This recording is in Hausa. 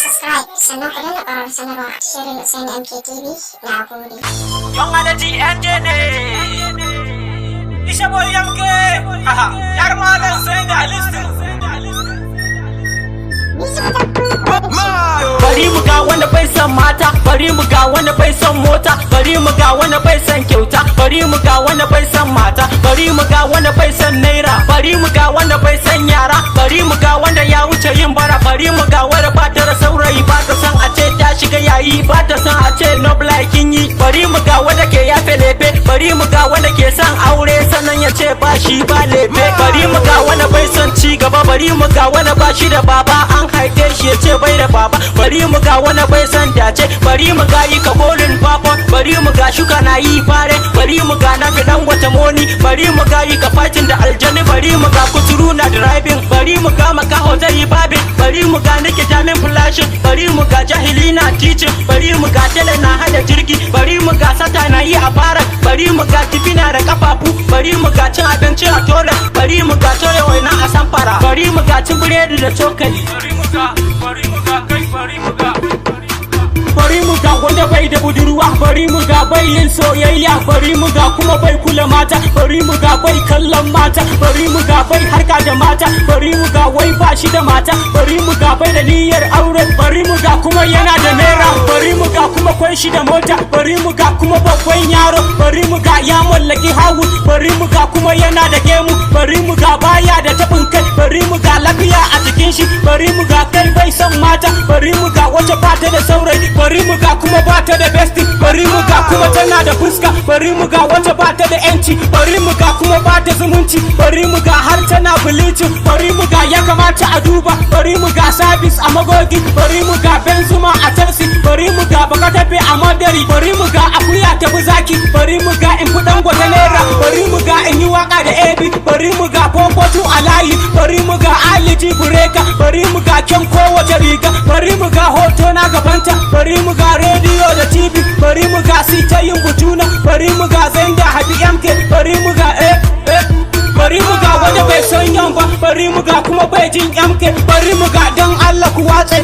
subscribe sannan ku danna ƙarar sanarwa a shirin Hussein MKTV. Na gode. Young Energy NJ ne. Isha boy MK. Yar malam sai da listin. Bari mu ga wanda bai san mata, bari mu ga wanda bai san mota, bari mu ga wanda bai san kyauta, bari mu ga wanda bai san mata, bari mu ga wanda bai san naira, bari mu ga wanda bai san yara, bari mu ga wanda ya wuce yin bara, bari mu ga wanda ba ta da saurayi, ba ta san a ce ta shiga yayi, ba ta san a ce no kin yi, bari mu ga wanda ke yafe lefe, bari mu ga wanda ke san aure sannan ya ce ba shi ba lefe, bari mu ga wanda bai san ci gaba, bari mu ga wanda ba shi da baba an haife shi ya ce bai da baba, bari mu ga wani bai san dace, bari mu ga yi kabolin papa, bari mu ga shuka na yi fare, bari mu ga na fi dan wata moni, bari mu ga yi kafatin da aljani, bari mu ga kuturu na driving, bari mu ga makaho zai yi babin, bari mu ga nake jamin flashing, bari mu ga jahili na teaching, bari mu ga tele na hada jirgi, bari mu ga sata na yi a fara, bari mu ga tifi na da kafafu, bari mu ga cin abinci a toilet, bari mu ga toye waina a samfara, bari mu ga cin biredi da cokali, bari mu ga kai, bari mu ga wanda bai da budurwa, bari mu ga bai yin soyayya, bari mu ga kuma bai kula mata, bari mu ga bai kallon mata, bari mu ga bai harka da mata, bari mu ga wai ba shi da mata, bari mu ga bai da niyyar aure, bari mu ga kuma yana da naira, bari mu ga kuma kwai shi da mota, bari mu ga kuma babban yaro, bari mu ga ya mallaki hawu, bari mu ga kuma yana da gemu, bari mu ga baya da tabin kai, bari mu ga lafiya a jikin shi, bari mu ga kai bai son mata, bari mu ga wace bata da saurayi, bari mu ga kuma bata da besti, bari mu ga kuma tana da fuska, bari mu ga wace bata da yanci, bari mu ga kuma bata zumunci, bari mu ga har tana bilicin, bari mu ga ya kamata a duba, bari mu ga sabis a magogi, bari mu ga benzuma a tarsi, bari mu ga baka tafe a madari, bari mu ga akuya ta zaki, bari mu ga in fudan gwata naira, bari mu ga in yi waka da ebi, bari mu ga popotu a layi, bari mu ga aliji bureka, bari mu ga kyan kowace riga, bari mu ga hoto na gabanta, bari mu ga rediyo da tv, bari mu ga sita yin butuna, bari mu ga zanga haɗi mk, bari mu ga bari mu ga wanda bai son yan ba, bari mu ga kuma bai jin mk, bari mu ga don allah ku watse,